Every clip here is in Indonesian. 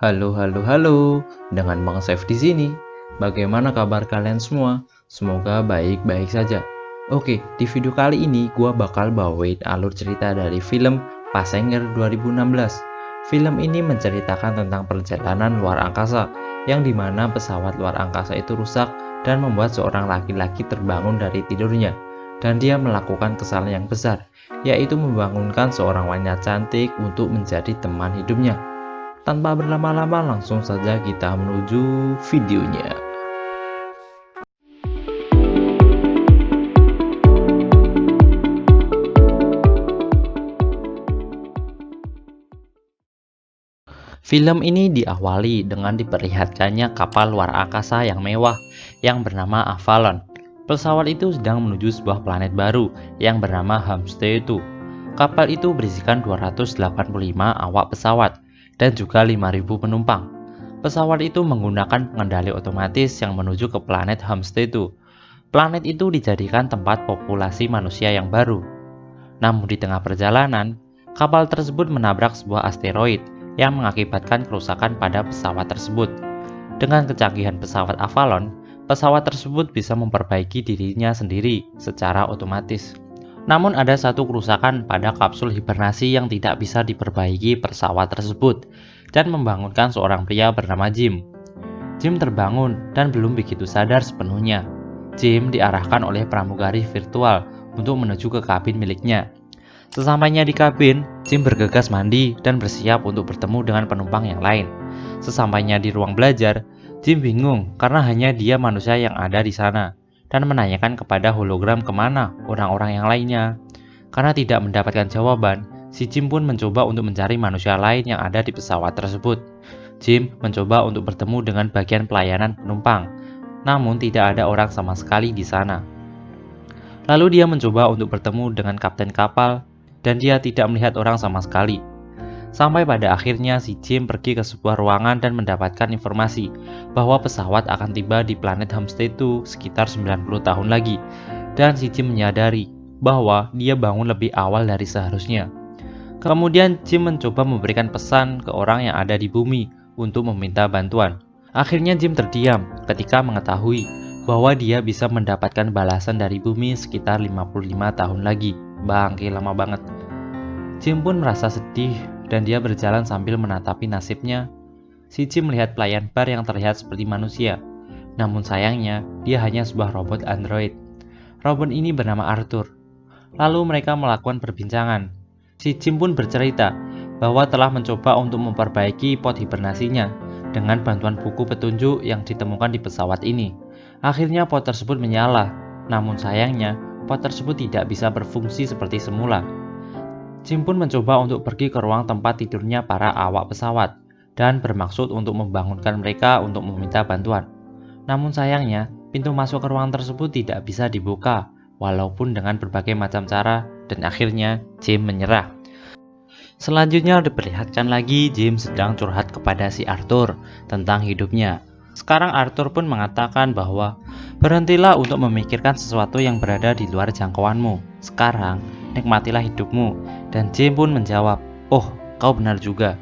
Halo, halo, halo. Dengan Bang Saif di sini. Bagaimana kabar kalian semua? Semoga baik-baik saja. Oke, di video kali ini gua bakal bawain alur cerita dari film Passenger 2016. Film ini menceritakan tentang perjalanan luar angkasa, yang dimana pesawat luar angkasa itu rusak dan membuat seorang laki-laki terbangun dari tidurnya. Dan dia melakukan kesalahan yang besar, yaitu membangunkan seorang wanita cantik untuk menjadi teman hidupnya. Tanpa berlama-lama langsung saja kita menuju videonya. Film ini diawali dengan diperlihatkannya kapal luar angkasa yang mewah yang bernama Avalon. Pesawat itu sedang menuju sebuah planet baru yang bernama Homestay 2. Kapal itu berisikan 285 awak pesawat dan juga 5.000 penumpang. Pesawat itu menggunakan pengendali otomatis yang menuju ke planet Homestay 2. Planet itu dijadikan tempat populasi manusia yang baru. Namun di tengah perjalanan, kapal tersebut menabrak sebuah asteroid yang mengakibatkan kerusakan pada pesawat tersebut. Dengan kecanggihan pesawat Avalon, pesawat tersebut bisa memperbaiki dirinya sendiri secara otomatis. Namun ada satu kerusakan pada kapsul hibernasi yang tidak bisa diperbaiki pesawat tersebut dan membangunkan seorang pria bernama Jim. Jim terbangun dan belum begitu sadar sepenuhnya. Jim diarahkan oleh pramugari virtual untuk menuju ke kabin miliknya. Sesampainya di kabin, Jim bergegas mandi dan bersiap untuk bertemu dengan penumpang yang lain. Sesampainya di ruang belajar, Jim bingung karena hanya dia manusia yang ada di sana, dan menanyakan kepada hologram kemana orang-orang yang lainnya. Karena tidak mendapatkan jawaban, si Jim pun mencoba untuk mencari manusia lain yang ada di pesawat tersebut. Jim mencoba untuk bertemu dengan bagian pelayanan penumpang, namun tidak ada orang sama sekali di sana. Lalu dia mencoba untuk bertemu dengan kapten kapal, dan dia tidak melihat orang sama sekali. Sampai pada akhirnya si Jim pergi ke sebuah ruangan dan mendapatkan informasi bahwa pesawat akan tiba di planet Homestay 2 sekitar 90 tahun lagi. Dan si Jim menyadari bahwa dia bangun lebih awal dari seharusnya. Kemudian Jim mencoba memberikan pesan ke orang yang ada di bumi untuk meminta bantuan. Akhirnya Jim terdiam ketika mengetahui bahwa dia bisa mendapatkan balasan dari bumi sekitar 55 tahun lagi. Bangke, lama banget. Jim pun merasa sedih dan dia berjalan sambil menatapi nasibnya. Si Jim melihat pelayan bar yang terlihat seperti manusia. Namun sayangnya, dia hanya sebuah robot android. Robot ini bernama Arthur. Lalu mereka melakukan perbincangan. Si Jim pun bercerita bahwa telah mencoba untuk memperbaiki pod hibernasinya dengan bantuan buku petunjuk yang ditemukan di pesawat ini. Akhirnya pod tersebut menyala, namun sayangnya pod tersebut tidak bisa berfungsi seperti semula. Jim pun mencoba untuk pergi ke ruang tempat tidurnya para awak pesawat dan bermaksud untuk membangunkan mereka untuk meminta bantuan. Namun sayangnya, pintu masuk ke ruang tersebut tidak bisa dibuka, walaupun dengan berbagai macam cara, dan akhirnya Jim menyerah. Selanjutnya diperlihatkan lagi Jim sedang curhat kepada si Arthur tentang hidupnya. Sekarang Arthur pun mengatakan bahwa berhentilah untuk memikirkan sesuatu yang berada di luar jangkauanmu. Sekarang, nikmatilah hidupmu. Dan Jim pun menjawab, "Oh, kau benar juga."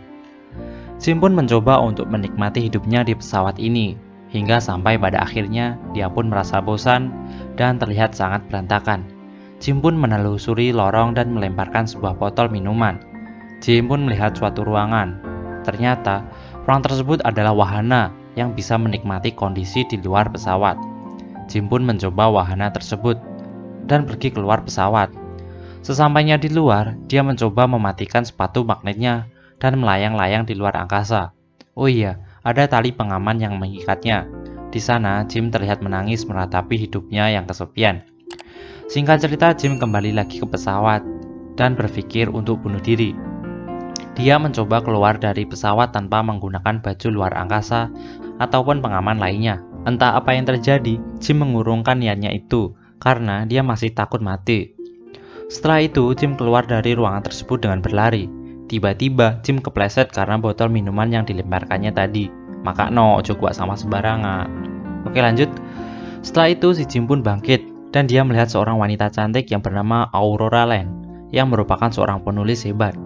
Jim pun mencoba untuk menikmati hidupnya di pesawat ini, hingga sampai pada akhirnya dia pun merasa bosan dan terlihat sangat berantakan. Jim pun menelusuri lorong dan melemparkan sebuah botol minuman. Jim pun melihat suatu ruangan. Ternyata, ruang tersebut adalah wahana yang bisa menikmati kondisi di luar pesawat. Jim pun mencoba wahana tersebut dan pergi keluar pesawat. Sesampainya di luar, dia mencoba mematikan sepatu magnetnya dan melayang-layang di luar angkasa. Oh iya, ada tali pengaman yang mengikatnya. Di sana, Jim terlihat menangis meratapi hidupnya yang kesepian. Singkat cerita, Jim kembali lagi ke pesawat dan berpikir untuk bunuh diri. Dia mencoba keluar dari pesawat tanpa menggunakan baju luar angkasa ataupun pengaman lainnya. Entah apa yang terjadi, Jim mengurungkan niatnya itu karena dia masih takut mati. Setelah itu, Jim keluar dari ruangan tersebut dengan berlari. Tiba-tiba, Jim kepleset karena botol minuman yang dilemparkannya tadi. Maka no, ojo gua sama sembarangan. Oke, lanjut. Setelah itu, si Jim pun bangkit dan dia melihat seorang wanita cantik yang bernama Aurora Land, yang merupakan seorang penulis hebat.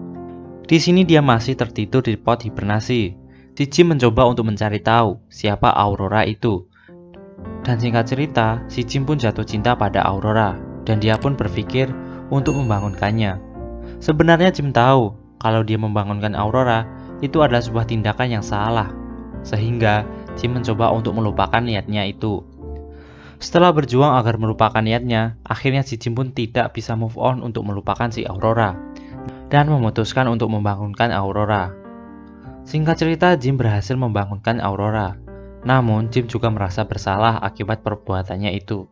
Di sini dia masih tertidur di pod hibernasi. Si Jim mencoba untuk mencari tahu siapa Aurora itu. Dan singkat cerita, si Jim pun jatuh cinta pada Aurora, dan dia pun berpikir untuk membangunkannya. Sebenarnya Jim tahu kalau dia membangunkan Aurora itu adalah sebuah tindakan yang salah, sehingga Jim mencoba untuk melupakan niatnya itu. Setelah berjuang agar melupakan niatnya, akhirnya si Jim pun tidak bisa move on untuk melupakan si Aurora, dan memutuskan untuk membangunkan Aurora. Singkat cerita, Jim berhasil membangunkan Aurora. Namun, Jim juga merasa bersalah akibat perbuatannya itu.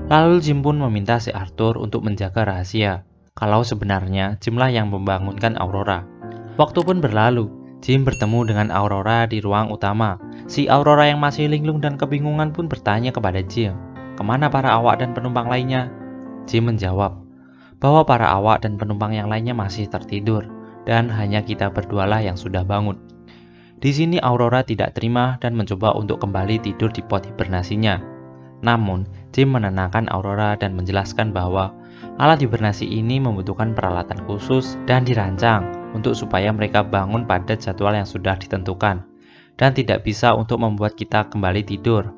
Lalu Jim pun meminta si Arthur untuk menjaga rahasia, kalau sebenarnya Jimlah yang membangunkan Aurora. Waktu pun berlalu, Jim bertemu dengan Aurora di ruang utama. Si Aurora yang masih linglung dan kebingungan pun bertanya kepada Jim, "Kemana para awak dan penumpang lainnya?" Jim menjawab bahwa para awak dan penumpang yang lainnya masih tertidur, dan hanya kita berdualah yang sudah bangun. Di sini Aurora tidak terima dan mencoba untuk kembali tidur di pot hibernasinya. Namun, Jim menenangkan Aurora dan menjelaskan bahwa alat hibernasi ini membutuhkan peralatan khusus dan dirancang untuk supaya mereka bangun pada jadwal yang sudah ditentukan, dan tidak bisa untuk membuat kita kembali tidur.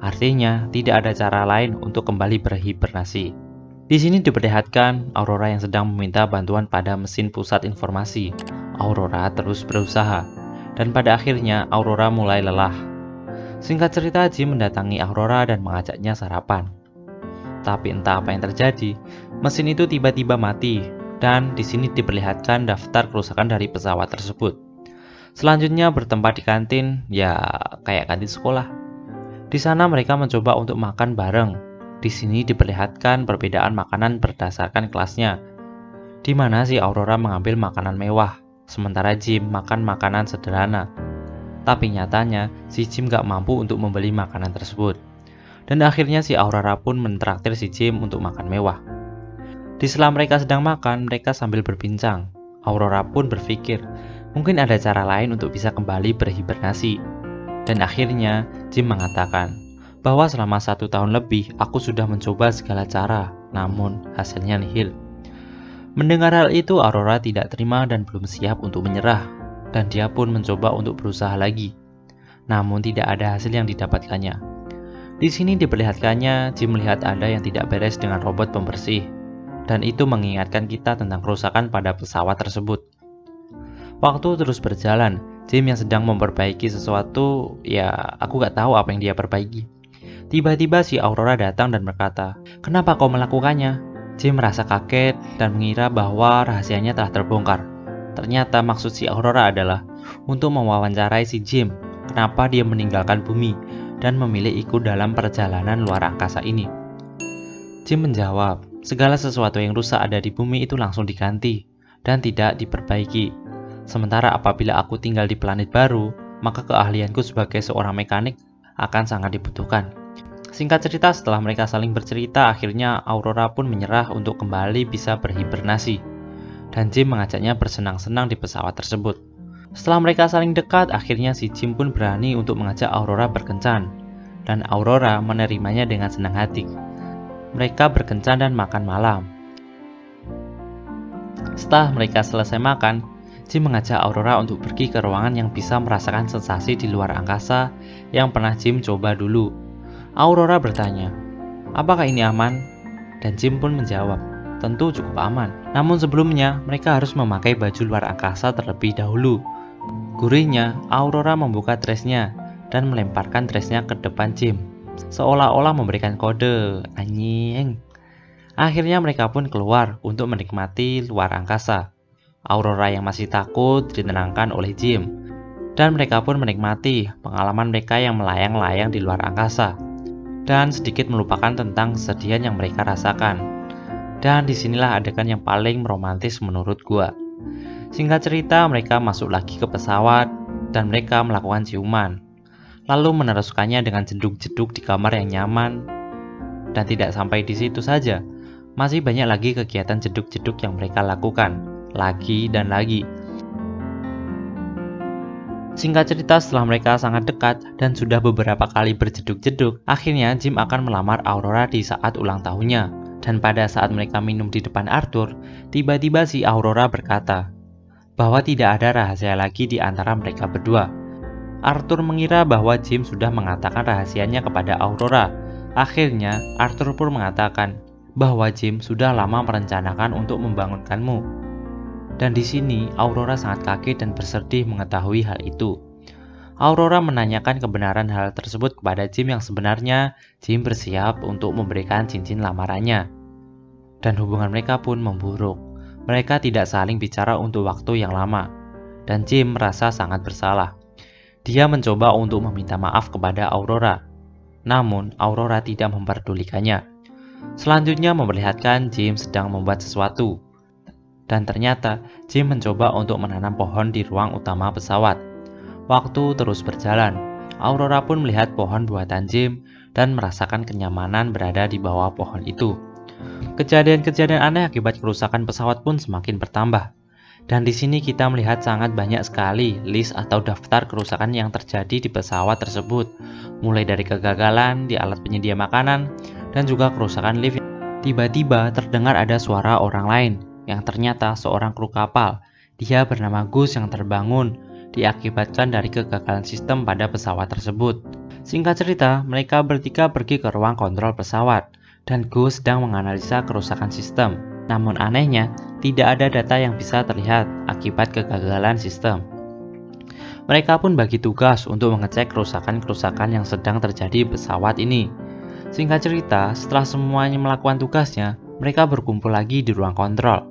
Artinya, tidak ada cara lain untuk kembali berhibernasi. Di sini diperlihatkan Aurora yang sedang meminta bantuan pada mesin pusat informasi. Aurora terus berusaha, dan pada akhirnya Aurora mulai lelah. Singkat cerita, Jim mendatangi Aurora dan mengajaknya sarapan. Tapi entah apa yang terjadi, mesin itu tiba-tiba mati, dan di sini diperlihatkan daftar kerusakan dari pesawat tersebut. Selanjutnya bertempat di kantin, ya kayak kantin sekolah. Di sana mereka mencoba untuk makan bareng. Di sini diperlihatkan perbedaan makanan berdasarkan kelasnya, di mana si Aurora mengambil makanan mewah, sementara Jim makan makanan sederhana. Tapi nyatanya, si Jim gak mampu untuk membeli makanan tersebut. Dan akhirnya si Aurora pun mentraktir si Jim untuk makan mewah. Di sela mereka sedang makan, mereka sambil berbincang. Aurora pun berpikir, mungkin ada cara lain untuk bisa kembali berhibernasi. Dan akhirnya, Jim mengatakan bahwa selama 1 tahun lebih, aku sudah mencoba segala cara, namun hasilnya nihil. Mendengar hal itu, Aurora tidak terima dan belum siap untuk menyerah, dan dia pun mencoba untuk berusaha lagi. Namun tidak ada hasil yang didapatkannya. Di sini diperlihatkannya, Jim melihat ada yang tidak beres dengan robot pembersih, dan itu mengingatkan kita tentang kerusakan pada pesawat tersebut. Waktu terus berjalan, Jim yang sedang memperbaiki sesuatu, ya aku gak tahu apa yang dia perbaiki. Tiba-tiba si Aurora datang dan berkata, "Kenapa kau melakukannya?" Jim merasa kaget dan mengira bahwa rahasianya telah terbongkar. Ternyata maksud si Aurora adalah untuk mewawancarai si Jim, kenapa dia meninggalkan bumi dan memilih ikut dalam perjalanan luar angkasa ini. Jim menjawab, segala sesuatu yang rusak ada di bumi itu langsung diganti dan tidak diperbaiki. Sementara apabila aku tinggal di planet baru, maka keahlianku sebagai seorang mekanik akan sangat dibutuhkan. Singkat cerita, setelah mereka saling bercerita, akhirnya Aurora pun menyerah untuk kembali bisa berhibernasi. Dan Jim mengajaknya bersenang-senang di pesawat tersebut. Setelah mereka saling dekat, akhirnya si Jim pun berani untuk mengajak Aurora berkencan. Dan Aurora menerimanya dengan senang hati. Mereka berkencan dan makan malam. Setelah mereka selesai makan, Jim mengajak Aurora untuk pergi ke ruangan yang bisa merasakan sensasi di luar angkasa yang pernah Jim coba dulu. Aurora bertanya, "Apakah ini aman?" Dan Jim pun menjawab, "Tentu cukup aman. Namun sebelumnya, mereka harus memakai baju luar angkasa terlebih dahulu." Gurihnya, Aurora membuka dressnya dan melemparkan dressnya ke depan Jim, seolah-olah memberikan kode, anjing. Akhirnya mereka pun keluar untuk menikmati luar angkasa. Aurora yang masih takut ditenangkan oleh Jim, dan mereka pun menikmati pengalaman mereka yang melayang-layang di luar angkasa, dan sedikit melupakan tentang kesedihan yang mereka rasakan. Dan disinilah adegan yang paling romantis menurut gua. Singkat cerita, mereka masuk lagi ke pesawat, dan mereka melakukan ciuman, lalu meneruskannya dengan jeduk-jeduk di kamar yang nyaman. Dan tidak sampai di situ saja, masih banyak lagi kegiatan jeduk-jeduk yang mereka lakukan, lagi dan lagi. Singkat cerita, setelah mereka sangat dekat dan sudah beberapa kali berjeduk-jeduk, akhirnya Jim akan melamar Aurora di saat ulang tahunnya. Dan pada saat mereka minum di depan Arthur, tiba-tiba si Aurora berkata bahwa tidak ada rahasia lagi di antara mereka berdua. Arthur mengira bahwa Jim sudah mengatakan rahasianya kepada Aurora. Akhirnya, Arthur pun mengatakan bahwa Jim sudah lama merencanakan untuk membangunkanmu. Dan di sini, Aurora sangat kaget dan bersedih mengetahui hal itu. Aurora menanyakan kebenaran hal tersebut kepada Jim yang sebenarnya Jim bersiap untuk memberikan cincin lamarannya. Dan hubungan mereka pun memburuk. Mereka tidak saling bicara untuk waktu yang lama. Dan Jim merasa sangat bersalah. Dia mencoba untuk meminta maaf kepada Aurora. Namun, Aurora tidak memperdulikannya. Selanjutnya memperlihatkan Jim sedang membuat sesuatu. Dan ternyata Jim mencoba untuk menanam pohon di ruang utama pesawat. Waktu terus berjalan. Aurora pun melihat pohon buatan Jim dan merasakan kenyamanan berada di bawah pohon itu. Kejadian-kejadian aneh akibat kerusakan pesawat pun semakin bertambah. Dan di sini kita melihat sangat banyak sekali list atau daftar kerusakan yang terjadi di pesawat tersebut, mulai dari kegagalan di alat penyedia makanan dan juga kerusakan lift. Tiba-tiba terdengar ada suara orang lain yang ternyata seorang kru kapal. Dia bernama Gus yang terbangun diakibatkan dari kegagalan sistem pada pesawat tersebut. Singkat cerita, mereka bertiga pergi ke ruang kontrol pesawat dan Gus sedang menganalisa kerusakan sistem. Namun anehnya, tidak ada data yang bisa terlihat akibat kegagalan sistem. Mereka pun bagi tugas untuk mengecek kerusakan-kerusakan yang sedang terjadi di pesawat ini. Singkat cerita, setelah semuanya melakukan tugasnya, mereka berkumpul lagi di ruang kontrol.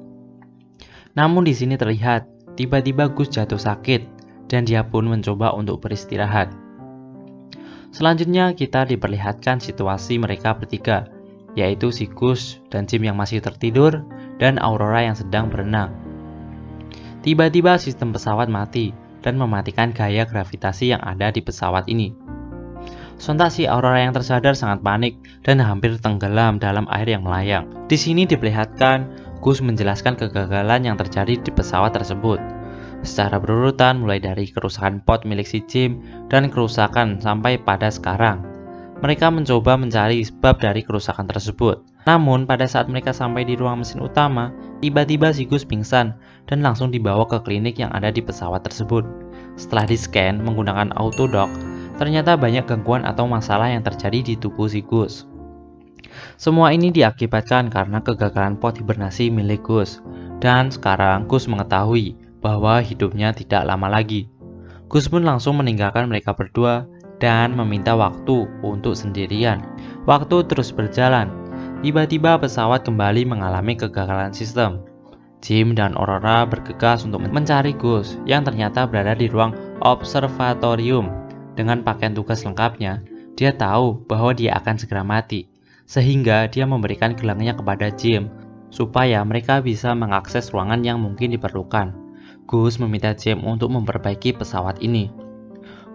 Namun di sini terlihat, tiba-tiba Gus jatuh sakit dan dia pun mencoba untuk beristirahat. Selanjutnya kita diperlihatkan situasi mereka bertiga, yaitu si Gus dan Jim yang masih tertidur dan Aurora yang sedang berenang. Tiba-tiba sistem pesawat mati dan mematikan gaya gravitasi yang ada di pesawat ini. Sontak si Aurora yang tersadar sangat panik dan hampir tenggelam dalam air yang melayang. Di sini diperlihatkan Gus menjelaskan kegagalan yang terjadi di pesawat tersebut secara berurutan, mulai dari kerusakan pot milik si Jim dan kerusakan sampai pada sekarang. Mereka mencoba mencari sebab dari kerusakan tersebut. Namun pada saat mereka sampai di ruang mesin utama, tiba-tiba si Gus pingsan dan langsung dibawa ke klinik yang ada di pesawat tersebut. Setelah di-scan menggunakan autodoc, ternyata banyak gangguan atau masalah yang terjadi di tubuh si Gus. Semua ini diakibatkan karena kegagalan pot hibernasi milik Gus. Dan sekarang Gus mengetahui bahwa hidupnya tidak lama lagi. Gus pun langsung meninggalkan mereka berdua dan meminta waktu untuk sendirian. Waktu terus berjalan. Tiba-tiba pesawat kembali mengalami kegagalan sistem. Jim dan Aurora bergegas untuk mencari Gus yang ternyata berada di ruang observatorium. Dengan pakaian tugas lengkapnya, dia tahu bahwa dia akan segera mati. Sehingga dia memberikan gelangnya kepada Jim supaya mereka bisa mengakses ruangan yang mungkin diperlukan. Gus meminta Jim untuk memperbaiki pesawat ini.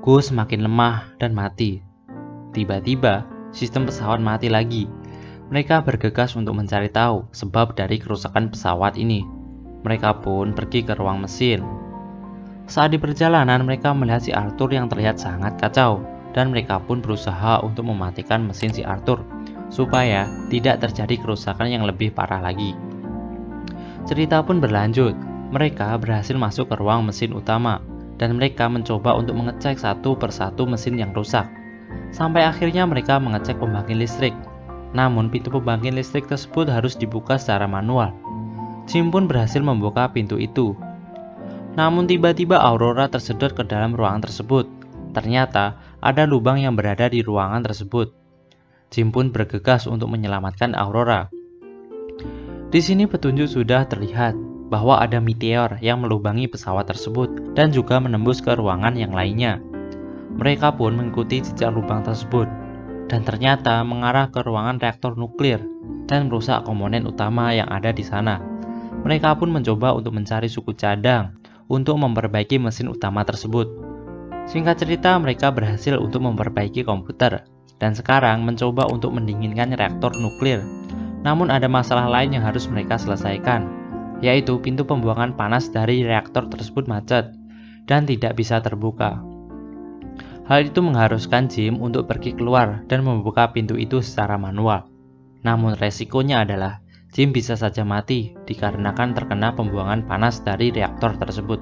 Gus semakin lemah dan mati. Tiba-tiba, sistem pesawat mati lagi. Mereka bergegas untuk mencari tahu sebab dari kerusakan pesawat ini. Mereka pun pergi ke ruang mesin. Saat di perjalanan, mereka melihat si Arthur yang terlihat sangat kacau, dan mereka pun berusaha untuk mematikan mesin si Arthur supaya tidak terjadi kerusakan yang lebih parah lagi. Cerita pun berlanjut. Mereka berhasil masuk ke ruang mesin utama dan mereka mencoba untuk mengecek satu persatu mesin yang rusak. Sampai akhirnya mereka mengecek pembangkit listrik. Namun pintu pembangkit listrik tersebut harus dibuka secara manual. Jim pun berhasil membuka pintu itu. Namun tiba-tiba Aurora tersedot ke dalam ruangan tersebut. Ternyata ada lubang yang berada di ruangan tersebut. Jim pun bergegas untuk menyelamatkan Aurora. Di sini petunjuk sudah terlihat bahwa ada meteor yang melubangi pesawat tersebut dan juga menembus ke ruangan yang lainnya. Mereka pun mengikuti jejak lubang tersebut dan ternyata mengarah ke ruangan reaktor nuklir dan merusak komponen utama yang ada di sana. Mereka pun mencoba untuk mencari suku cadang untuk memperbaiki mesin utama tersebut. Singkat cerita, mereka berhasil untuk memperbaiki komputer dan sekarang mencoba untuk mendinginkan reaktor nuklir. Namun ada masalah lain yang harus mereka selesaikan, yaitu pintu pembuangan panas dari reaktor tersebut macet dan tidak bisa terbuka. Hal itu mengharuskan Jim untuk pergi keluar dan membuka pintu itu secara manual. Namun resikonya adalah Jim bisa saja mati dikarenakan terkena pembuangan panas dari reaktor tersebut.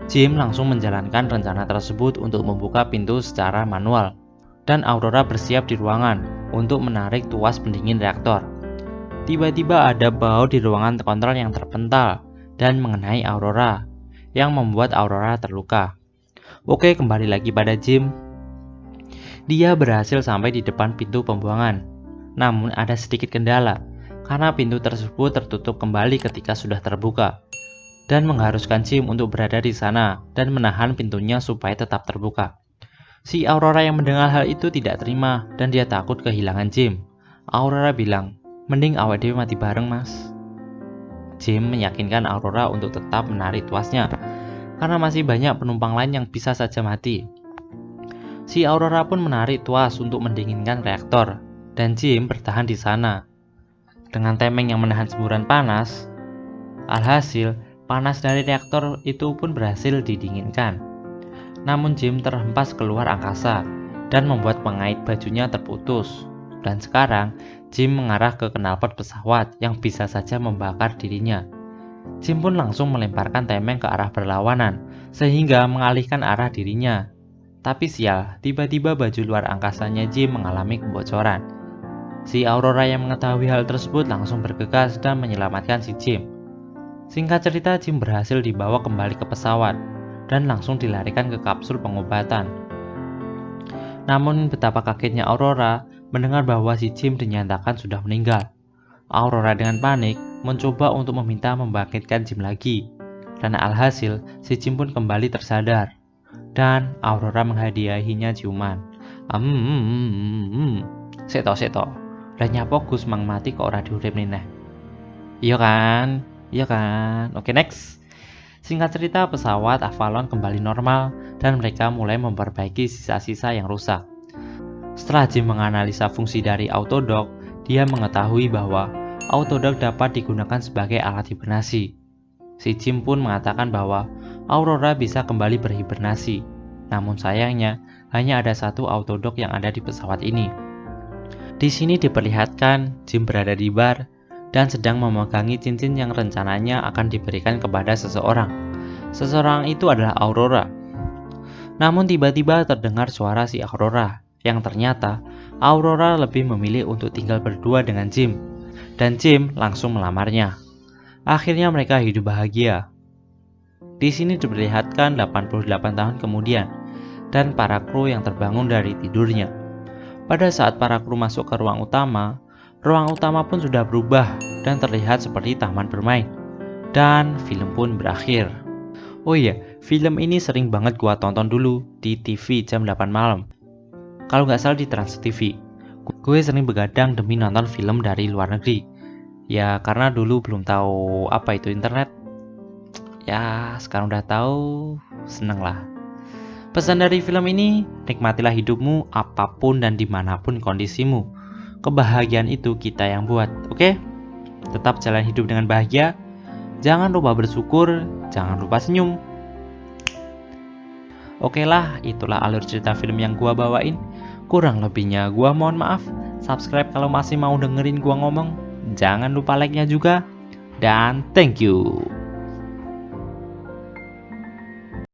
Jim langsung menjalankan rencana tersebut untuk membuka pintu secara manual, dan Aurora bersiap di ruangan untuk menarik tuas pendingin reaktor. Tiba-tiba ada bau di ruangan kontrol yang terpental dan mengenai Aurora, yang membuat Aurora terluka. Oke, kembali lagi pada Jim. Dia berhasil sampai di depan pintu pembuangan. Namun ada sedikit kendala, karena pintu tersebut tertutup kembali ketika sudah terbuka, dan mengharuskan Jim untuk berada di sana dan menahan pintunya supaya tetap terbuka. Si Aurora yang mendengar hal itu tidak terima dan dia takut kehilangan Jim. Aurora bilang, "Mending awak dewe mati bareng, Mas." Jim meyakinkan Aurora untuk tetap menarik tuasnya, karena masih banyak penumpang lain yang bisa saja mati. Si Aurora pun menarik tuas untuk mendinginkan reaktor, dan Jim bertahan di sana dengan tameng yang menahan semburan panas. Alhasil, panas dari reaktor itu pun berhasil didinginkan. Namun Jim terhempas keluar angkasa dan membuat pengait bajunya terputus. Dan sekarang, Jim mengarah ke knalpot pesawat yang bisa saja membakar dirinya. Jim pun langsung melemparkan tameng ke arah berlawanan, sehingga mengalihkan arah dirinya. Tapi sial, tiba-tiba baju luar angkasanya Jim mengalami kebocoran. Si Aurora yang mengetahui hal tersebut langsung bergegas dan menyelamatkan si Jim. Singkat cerita, Jim berhasil dibawa kembali ke pesawat dan langsung dilarikan ke kapsul pengobatan. Namun betapa kagetnya Aurora mendengar bahwa si Jim dinyatakan sudah meninggal. Aurora dengan panik mencoba untuk meminta membangkitkan Jim lagi, dan alhasil si Jim pun kembali tersadar, dan Aurora menghadiahinya ciuman. Seto, dan nyapa Gus mang mati kok ora diurip neh. Iya kan? Oke, next. Singkat cerita, pesawat Avalon kembali normal dan mereka mulai memperbaiki sisa-sisa yang rusak. Setelah Jim menganalisa fungsi dari autodock, dia mengetahui bahwa autodock dapat digunakan sebagai alat hibernasi. Si Jim pun mengatakan bahwa Aurora bisa kembali berhibernasi. Namun sayangnya, hanya ada satu autodock yang ada di pesawat ini. Di sini diperlihatkan Jim berada di bar dan sedang memegangi cincin yang rencananya akan diberikan kepada seseorang. Seseorang itu adalah Aurora. Namun tiba-tiba terdengar suara si Aurora, yang ternyata Aurora lebih memilih untuk tinggal berdua dengan Jim, dan Jim langsung melamarnya. Akhirnya mereka hidup bahagia. Di sini diperlihatkan 88 tahun kemudian, dan para kru yang terbangun dari tidurnya. Pada saat para kru masuk ke ruang utama pun sudah berubah dan terlihat seperti taman bermain. Dan film pun berakhir. Oh iya, film ini sering banget gua tonton dulu di TV jam 8 malam. Kalau nggak salah di Trans TV. Gue sering begadang demi nonton film dari luar negeri. Ya karena dulu belum tahu apa itu internet. Ya sekarang udah tahu, seneng lah. Pesan dari film ini, nikmatilah hidupmu apapun dan dimanapun kondisimu. Kebahagiaan itu kita yang buat, oke? Tetap jalan hidup dengan bahagia. Jangan lupa bersyukur, jangan lupa senyum. Oke lah, itulah alur cerita film yang gua bawain. Kurang lebihnya gua mohon maaf. Subscribe kalau masih mau dengerin gua ngomong. Jangan lupa like-nya juga. Dan thank you.